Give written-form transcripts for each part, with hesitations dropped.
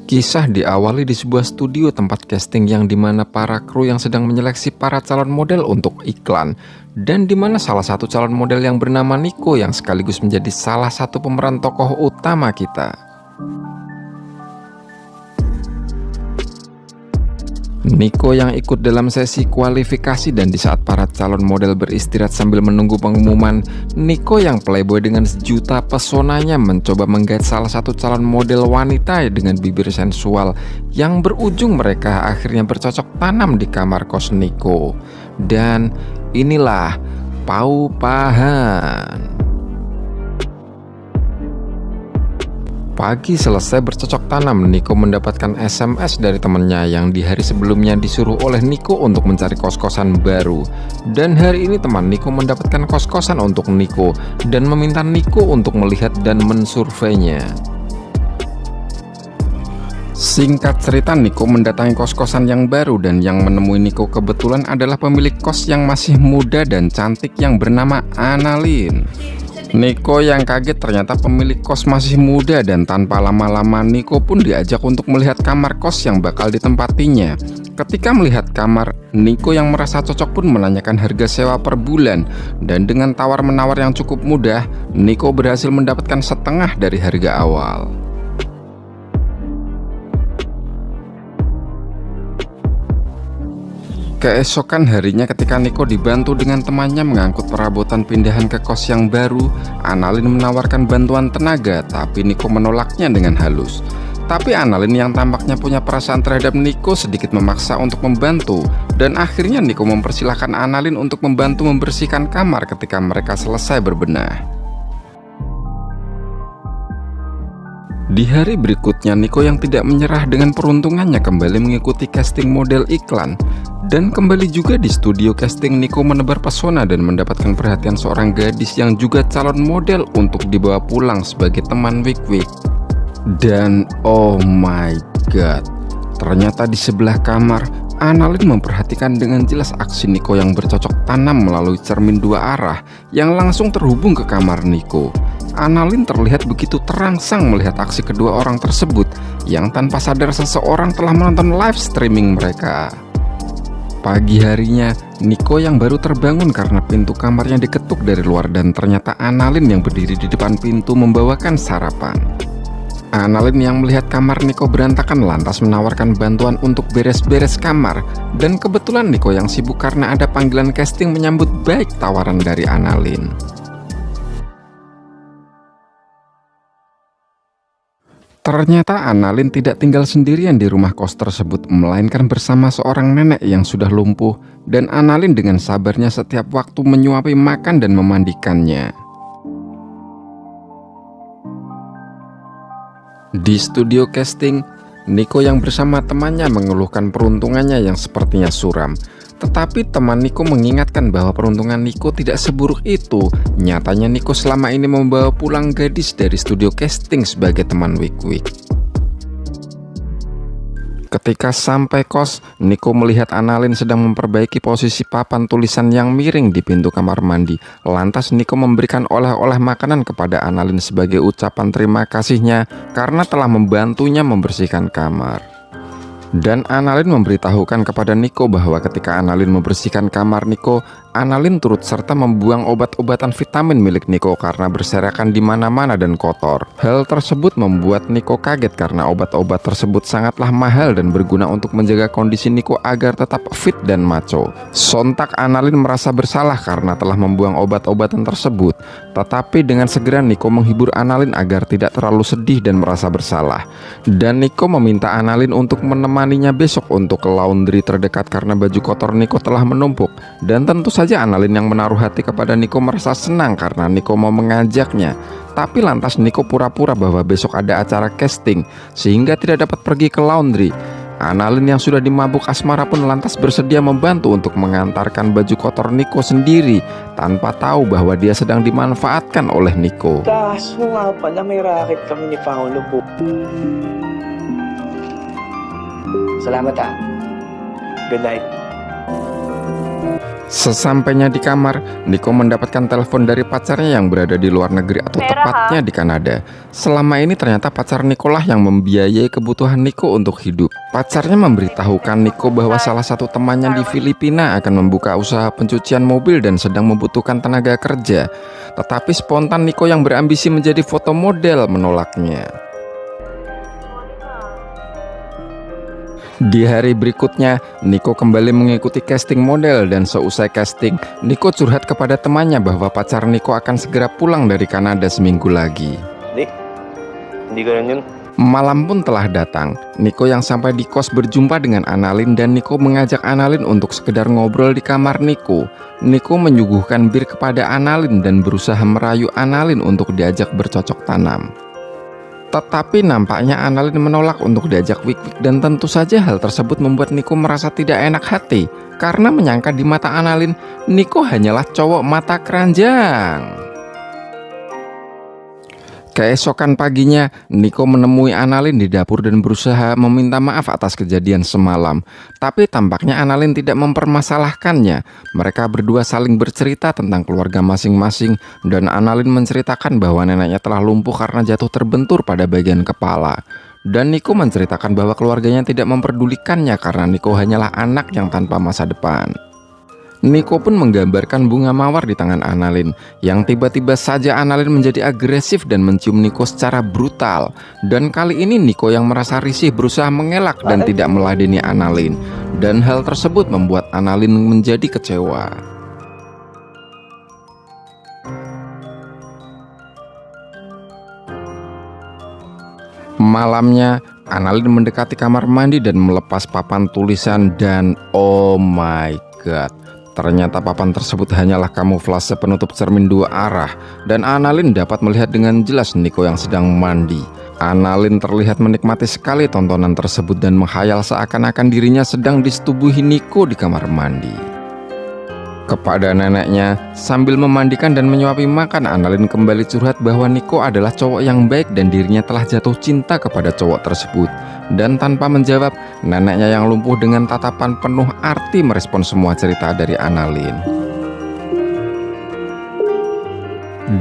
Kisah diawali di sebuah studio tempat casting yang dimana para kru yang sedang menyeleksi para calon model untuk iklan, dan dimana salah satu calon model yang bernama Nico yang sekaligus menjadi salah satu pemeran tokoh utama kita. Nico yang ikut dalam sesi kualifikasi, dan di saat para calon model beristirahat sambil menunggu pengumuman, Nico yang playboy dengan sejuta pesonanya mencoba menggait salah satu calon model wanita dengan bibir sensual yang berujung mereka akhirnya bercocok tanam di kamar kos Nico. Dan inilah paupahan. Pagi selesai bercocok tanam, Nico mendapatkan SMS dari temannya yang di hari sebelumnya disuruh oleh Nico untuk mencari kos-kosan baru. Dan hari ini teman Nico mendapatkan kos-kosan untuk Nico dan meminta Nico untuk melihat dan mensurveinya. Singkat cerita, Nico mendatangi kos-kosan yang baru, dan yang menemui Nico kebetulan adalah pemilik kos yang masih muda dan cantik yang bernama Annalyn. Nico yang kaget ternyata pemilik kos masih muda, dan tanpa lama-lama Nico pun diajak untuk melihat kamar kos yang bakal ditempatinya. Ketika melihat kamar, Nico yang merasa cocok pun menanyakan harga sewa per bulan, dan dengan tawar-menawar yang cukup mudah, Nico berhasil mendapatkan setengah dari harga awal. Keesokan harinya ketika Nico dibantu dengan temannya mengangkut perabotan pindahan ke kos yang baru, Annalyn menawarkan bantuan tenaga, tapi Nico menolaknya dengan halus. Tapi Annalyn yang tampaknya punya perasaan terhadap Nico sedikit memaksa untuk membantu, dan akhirnya Nico mempersilahkan Annalyn untuk membantu membersihkan kamar ketika mereka selesai berbenah. Di hari berikutnya, Nico yang tidak menyerah dengan peruntungannya kembali mengikuti casting model iklan. Dan kembali juga di studio casting, Nico menebar pesona dan mendapatkan perhatian seorang gadis yang juga calon model untuk dibawa pulang sebagai teman wik-wik. Dan oh my god, ternyata di sebelah kamar, Annalyn memperhatikan dengan jelas aksi Nico yang bercocok tanam melalui cermin dua arah yang langsung terhubung ke kamar Nico. Annalyn terlihat begitu terangsang melihat aksi kedua orang tersebut yang tanpa sadar seseorang telah menonton live streaming mereka. Pagi harinya, Nico yang baru terbangun karena pintu kamarnya diketuk dari luar, dan ternyata Annalyn yang berdiri di depan pintu membawakan sarapan. Annalyn yang melihat kamar Nico berantakan lantas menawarkan bantuan untuk beres-beres kamar, dan kebetulan Nico yang sibuk karena ada panggilan casting menyambut baik tawaran dari Annalyn. Ternyata Annalyn tidak tinggal sendirian di rumah kos tersebut, melainkan bersama seorang nenek yang sudah lumpuh, dan Annalyn dengan sabarnya setiap waktu menyuapi makan dan memandikannya. Di studio casting, Nico yang bersama temannya mengeluhkan peruntungannya yang sepertinya suram. Tetapi teman Nico mengingatkan bahwa peruntungan Nico tidak seburuk itu. Nyatanya Nico selama ini membawa pulang gadis dari studio casting sebagai teman wik-wik. Ketika sampai kos, Nico melihat Annalyn sedang memperbaiki posisi papan tulisan yang miring di pintu kamar mandi. Lantas Nico memberikan oleh-oleh makanan kepada Annalyn sebagai ucapan terima kasihnya karena telah membantunya membersihkan kamar. Dan Annalyn memberitahukan kepada Nico bahwa ketika Annalyn membersihkan kamar Nico, Annalyn turut serta membuang obat-obatan vitamin milik Nico karena berserakan di mana-mana dan kotor. Hal tersebut membuat Nico kaget karena obat-obat tersebut sangatlah mahal dan berguna untuk menjaga kondisi Nico agar tetap fit dan maco. Sontak Annalyn merasa bersalah karena telah membuang obat-obatan tersebut. Tetapi dengan segera Nico menghibur Annalyn agar tidak terlalu sedih dan merasa bersalah. Dan Nico meminta Annalyn untuk menemaninya besok untuk ke laundry terdekat karena baju kotor Nico telah menumpuk. Dan tentu saja Annalyn yang menaruh hati kepada Nico merasa senang karena Nico mau mengajaknya. Tapi lantas Nico pura-pura bahwa besok ada acara casting sehingga tidak dapat pergi ke laundry. Annalyn yang sudah dimabuk asmara pun lantas bersedia membantu untuk mengantarkan baju kotor Nico sendiri tanpa tahu bahwa dia sedang dimanfaatkan oleh Nico. Kaso nga pala may racket kami ni Paolo po. Salamat ah. Good night. Sesampainya di kamar, Niko mendapatkan telepon dari pacarnya yang berada di luar negeri atau tepatnya di Kanada. Selama ini ternyata pacar Niko lah yang membiayai kebutuhan Niko untuk hidup. Pacarnya memberitahukan Niko bahwa salah satu temannya di Filipina akan membuka usaha pencucian mobil dan sedang membutuhkan tenaga kerja. Tetapi spontan Niko yang berambisi menjadi foto model menolaknya. Di hari berikutnya, Niko kembali mengikuti casting model dan seusai casting, Niko curhat kepada temannya bahwa pacar Niko akan segera pulang dari Kanada seminggu lagi. Hindi ganun yun. Malam pun telah datang. Niko yang sampai di kos berjumpa dengan Annalyn dan Niko mengajak Annalyn untuk sekedar ngobrol di kamar Niko. Niko menyuguhkan bir kepada Annalyn dan berusaha merayu Annalyn untuk diajak bercocok tanam. Tetapi nampaknya Annalyn menolak untuk diajak wik-wik dan tentu saja hal tersebut membuat Niko merasa tidak enak hati karena menyangka di mata Annalyn, Niko hanyalah cowok mata keranjang. Keesokan paginya, Niko menemui Annalyn di dapur dan berusaha meminta maaf atas kejadian semalam. Tapi tampaknya Annalyn tidak mempermasalahkannya. Mereka berdua saling bercerita tentang keluarga masing-masing dan Annalyn menceritakan bahwa neneknya telah lumpuh karena jatuh terbentur pada bagian kepala. Dan Niko menceritakan bahwa keluarganya tidak memperdulikannya karena Niko hanyalah anak yang tanpa masa depan. Niko pun menggambarkan bunga mawar di tangan Annalyn, yang tiba-tiba saja Annalyn menjadi agresif dan mencium Niko secara brutal. Dan kali ini Niko yang merasa risih berusaha mengelak dan tidak meladeni Annalyn. Dan hal tersebut membuat Annalyn menjadi kecewa. Malamnya, Annalyn mendekati kamar mandi dan melepas papan tulisan dan oh my god, ternyata papan tersebut hanyalah kamuflase penutup cermin dua arah dan Annalyn dapat melihat dengan jelas Niko yang sedang mandi. Annalyn terlihat menikmati sekali tontonan tersebut dan menghayal seakan-akan dirinya sedang disetubuhi Niko di kamar mandi. Kepada neneknya, sambil memandikan dan menyuapi makan, Annalyn kembali curhat bahwa Niko adalah cowok yang baik dan dirinya telah jatuh cinta kepada cowok tersebut. Dan tanpa menjawab, neneknya yang lumpuh dengan tatapan penuh arti merespon semua cerita dari Annalyn.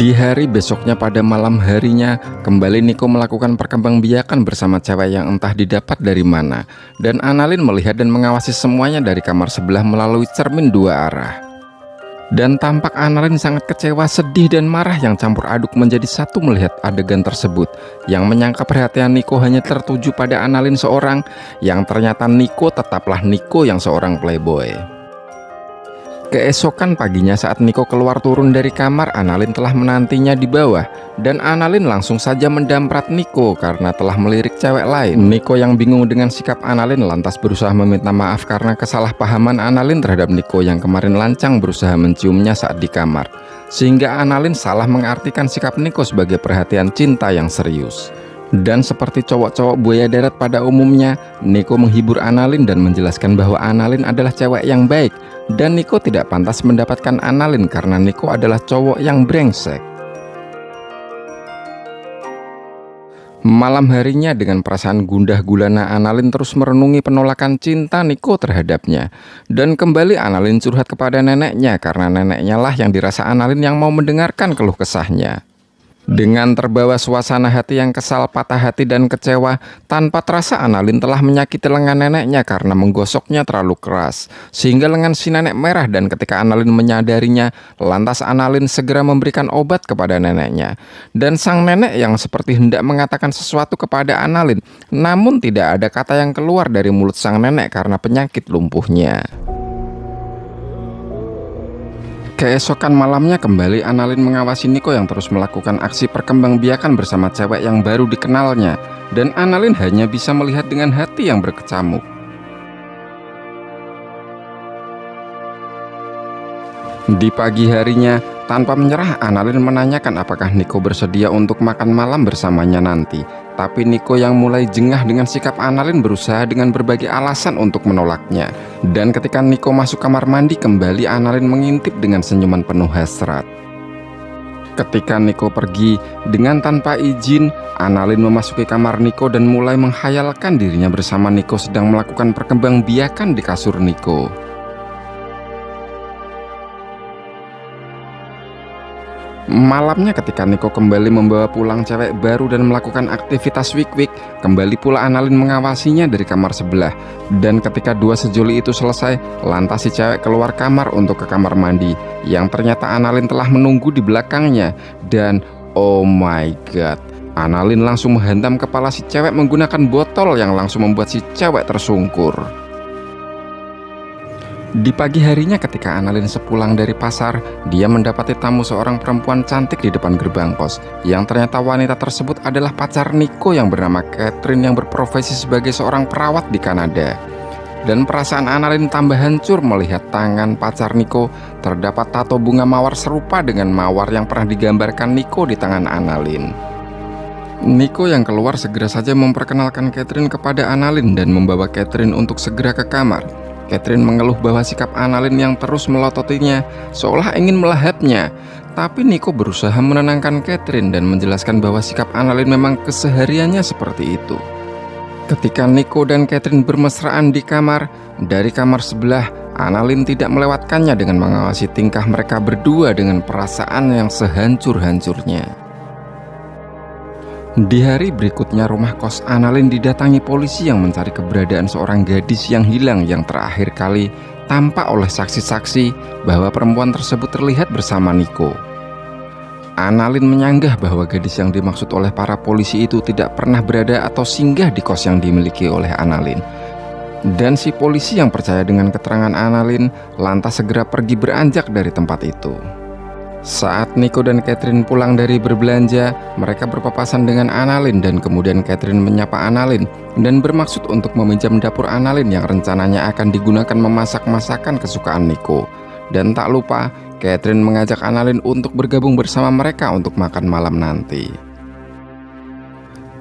Di hari besoknya pada malam harinya, kembali Niko melakukan perkembangbiakan bersama cewek yang entah didapat dari mana. Dan Annalyn melihat dan mengawasi semuanya dari kamar sebelah melalui cermin dua arah. Dan tampak Annalyn sangat kecewa, sedih dan marah yang campur aduk menjadi satu melihat adegan tersebut. Yang menyangka perhatian Niko hanya tertuju pada Annalyn seorang, yang ternyata Niko tetaplah Niko yang seorang playboy. Keesokan paginya saat Niko keluar turun dari kamar, Annalyn telah menantinya di bawah. Dan Annalyn langsung saja mendamprat Niko karena telah melirik cewek lain. Niko yang bingung dengan sikap Annalyn lantas berusaha meminta maaf karena kesalahpahaman Annalyn terhadap Niko yang kemarin lancang berusaha menciumnya saat di kamar. Sehingga Annalyn salah mengartikan sikap Niko sebagai perhatian cinta yang serius. Dan seperti cowok-cowok buaya darat pada umumnya, Niko menghibur Annalyn dan menjelaskan bahwa Annalyn adalah cewek yang baik. Dan Niko tidak pantas mendapatkan Annalyn karena Niko adalah cowok yang brengsek. Malam harinya dengan perasaan gundah gulana, Annalyn terus merenungi penolakan cinta Niko terhadapnya. Dan kembali Annalyn curhat kepada neneknya karena neneknya lah yang dirasa Annalyn yang mau mendengarkan keluh kesahnya. Dengan terbawa suasana hati yang kesal, patah hati dan kecewa, tanpa terasa Annalyn telah menyakiti lengan neneknya karena menggosoknya terlalu keras, sehingga lengan si nenek merah. Dan ketika Annalyn menyadarinya, lantas Annalyn segera memberikan obat kepada neneknya. Dan sang nenek yang seperti hendak mengatakan sesuatu kepada Annalyn, namun tidak ada kata yang keluar dari mulut sang nenek karena penyakit lumpuhnya. Keesokan malamnya kembali Annalyn mengawasi Niko yang terus melakukan aksi perkembangbiakan bersama cewek yang baru dikenalnya. Dan Annalyn hanya bisa melihat dengan hati yang berkecamuk. Di pagi harinya, tanpa menyerah Annalyn menanyakan apakah Niko bersedia untuk makan malam bersamanya nanti. Tapi Niko yang mulai jengah dengan sikap Annalyn berusaha dengan berbagai alasan untuk menolaknya. Dan ketika Niko masuk kamar mandi, kembali Annalyn mengintip dengan senyuman penuh hasrat. Ketika Niko pergi, dengan tanpa izin, Annalyn memasuki kamar Niko dan mulai menghayalkan dirinya bersama Niko sedang melakukan perkembangbiakan di kasur Niko. Malamnya ketika Niko kembali membawa pulang cewek baru dan melakukan aktivitas wik-wik, kembali pula Annalyn mengawasinya dari kamar sebelah. Dan ketika dua sejoli itu selesai, lantas si cewek keluar kamar untuk ke kamar mandi, yang ternyata Annalyn telah menunggu di belakangnya. Dan oh my god, Annalyn langsung menghantam kepala si cewek menggunakan botol yang langsung membuat si cewek tersungkur. Di pagi harinya ketika Annalyn sepulang dari pasar, dia mendapati tamu seorang perempuan cantik di depan gerbang kos, yang ternyata wanita tersebut adalah pacar Niko yang bernama Catherine yang berprofesi sebagai seorang perawat di Kanada. Dan perasaan Annalyn tambah hancur melihat tangan pacar Niko terdapat tato bunga mawar serupa dengan mawar yang pernah digambarkan Niko di tangan Annalyn. Niko yang keluar segera saja memperkenalkan Catherine kepada Annalyn dan membawa Catherine untuk segera ke kamar. Catherine mengeluh bahwa sikap Annalyn yang terus melototinya seolah ingin melahapnya. Tapi Niko berusaha menenangkan Catherine dan menjelaskan bahwa sikap Annalyn memang kesehariannya seperti itu. Ketika Niko dan Catherine bermesraan di kamar, dari kamar sebelah, Annalyn tidak melewatkannya dengan mengawasi tingkah mereka berdua dengan perasaan yang sehancur-hancurnya. Di hari berikutnya, rumah kos Annalyn didatangi polisi yang mencari keberadaan seorang gadis yang hilang yang terakhir kali tampak oleh saksi-saksi bahwa perempuan tersebut terlihat bersama Niko. Annalyn menyanggah bahwa gadis yang dimaksud oleh para polisi itu tidak pernah berada atau singgah di kos yang dimiliki oleh Annalyn. Dan si polisi yang percaya dengan keterangan Annalyn lantas segera pergi beranjak dari tempat itu. Saat Niko dan Catherine pulang dari berbelanja, mereka berpapasan dengan Annalyn dan kemudian Catherine menyapa Annalyn dan bermaksud untuk meminjam dapur Annalyn yang rencananya akan digunakan memasak masakan kesukaan Niko. Dan tak lupa, Catherine mengajak Annalyn untuk bergabung bersama mereka untuk makan malam nanti.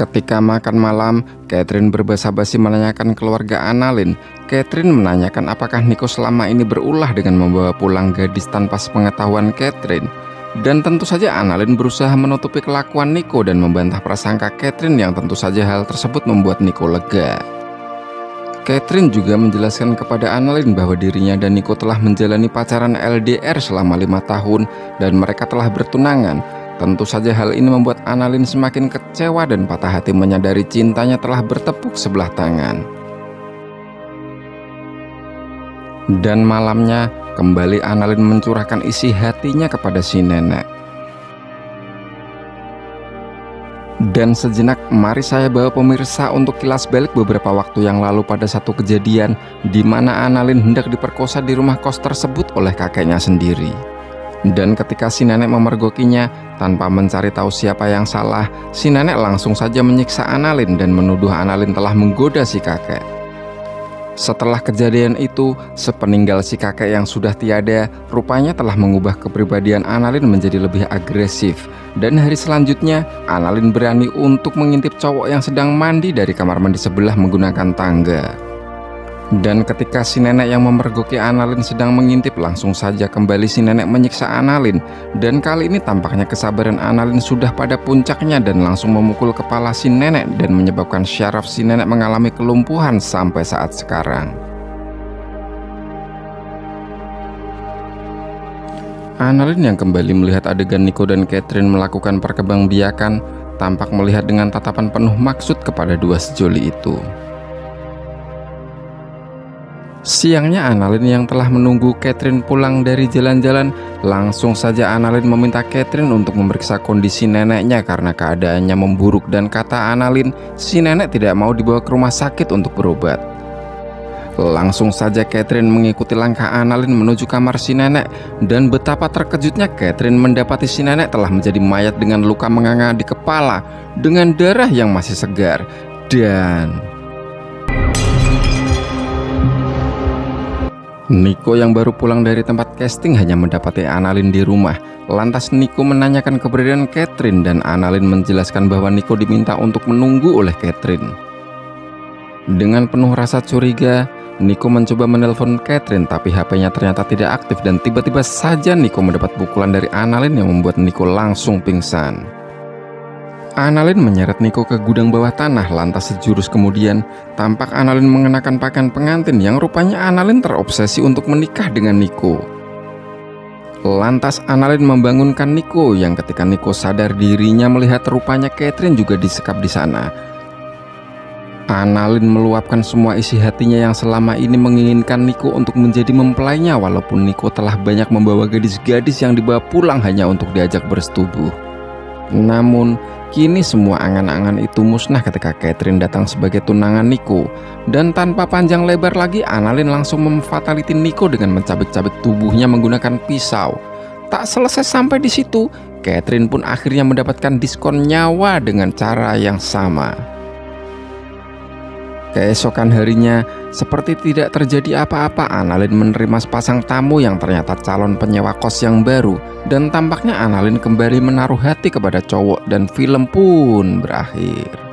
Ketika makan malam, Catherine berbasa-basi menanyakan keluarga Annalyn. Catherine menanyakan apakah Niko selama ini berulah dengan membawa pulang gadis tanpa sepengetahuan Catherine. Dan tentu saja Annalyn berusaha menutupi kelakuan Niko dan membantah prasangka Catherine yang tentu saja hal tersebut membuat Niko lega. Catherine juga menjelaskan kepada Annalyn bahwa dirinya dan Niko telah menjalani pacaran LDR selama 5 tahun dan mereka telah bertunangan. Tentu saja hal ini membuat Annalyn semakin kecewa dan patah hati menyadari cintanya telah bertepuk sebelah tangan. Dan malamnya, kembali Annalyn mencurahkan isi hatinya kepada si nenek. Dan sejenak, mari saya bawa pemirsa untuk kilas balik beberapa waktu yang lalu pada satu kejadian di mana Annalyn hendak diperkosa di rumah kos tersebut oleh kakeknya sendiri. Dan ketika si nenek memergokinya, tanpa mencari tahu siapa yang salah, si nenek langsung saja menyiksa Annalyn dan menuduh Annalyn telah menggoda si kakek. Setelah kejadian itu, sepeninggal si kakek yang sudah tiada, rupanya telah mengubah kepribadian Annalyn menjadi lebih agresif. Dan hari selanjutnya, Annalyn berani untuk mengintip cowok yang sedang mandi dari kamar mandi sebelah menggunakan tangga. Dan ketika si nenek yang memergoki Annalyn sedang mengintip, langsung saja kembali si nenek menyiksa Annalyn. Dan kali ini tampaknya kesabaran Annalyn sudah pada puncaknya dan langsung memukul kepala si nenek dan menyebabkan syaraf si nenek mengalami kelumpuhan sampai saat sekarang. Annalyn yang kembali melihat adegan Niko dan Catherine melakukan perkembangbiakan tampak melihat dengan tatapan penuh maksud kepada dua sejoli itu. Siangnya Annalyn yang telah menunggu Catherine pulang dari jalan-jalan, langsung saja Annalyn meminta Catherine untuk memeriksa kondisi neneknya karena keadaannya memburuk dan kata Annalyn, si nenek tidak mau dibawa ke rumah sakit untuk berobat. Langsung saja Catherine mengikuti langkah Annalyn menuju kamar si nenek dan betapa terkejutnya Catherine mendapati si nenek telah menjadi mayat dengan luka menganga di kepala dengan darah yang masih segar. Dan Niko yang baru pulang dari tempat casting hanya mendapati Annalyn di rumah. Lantas Niko menanyakan keberadaan Catherine dan Annalyn menjelaskan bahwa Niko diminta untuk menunggu oleh Catherine. Dengan penuh rasa curiga, Niko mencoba menelpon Catherine tapi HP-nya ternyata tidak aktif dan tiba-tiba saja Niko mendapat pukulan dari Annalyn yang membuat Niko langsung pingsan. Annalyn menyeret Niko ke gudang bawah tanah, lantas sejurus kemudian tampak Annalyn mengenakan pakaian pengantin yang rupanya Annalyn terobsesi untuk menikah dengan Niko. Lantas Annalyn membangunkan Nico yang ketika Nico sadar dirinya melihat rupanya Catherine juga disekap di sana. Annalyn meluapkan semua isi hatinya yang selama ini menginginkan Nico untuk menjadi mempelainya, walaupun Nico telah banyak membawa gadis-gadis yang dibawa pulang hanya untuk diajak bersetubuh. Namun, kini semua angan-angan itu musnah ketika Catherine datang sebagai tunangan Nico. Dan tanpa panjang lebar lagi, Annalyn langsung memfataliti Nico dengan mencabik-cabik tubuhnya menggunakan pisau. Tak selesai sampai di situ, Catherine pun akhirnya mendapatkan diskon nyawa dengan cara yang sama. Keesokan harinya, seperti tidak terjadi apa-apa, Annalyn menerima sepasang tamu yang ternyata calon penyewa kos yang baru. Dan tampaknya Annalyn kembali menaruh hati kepada cowok dan film pun berakhir.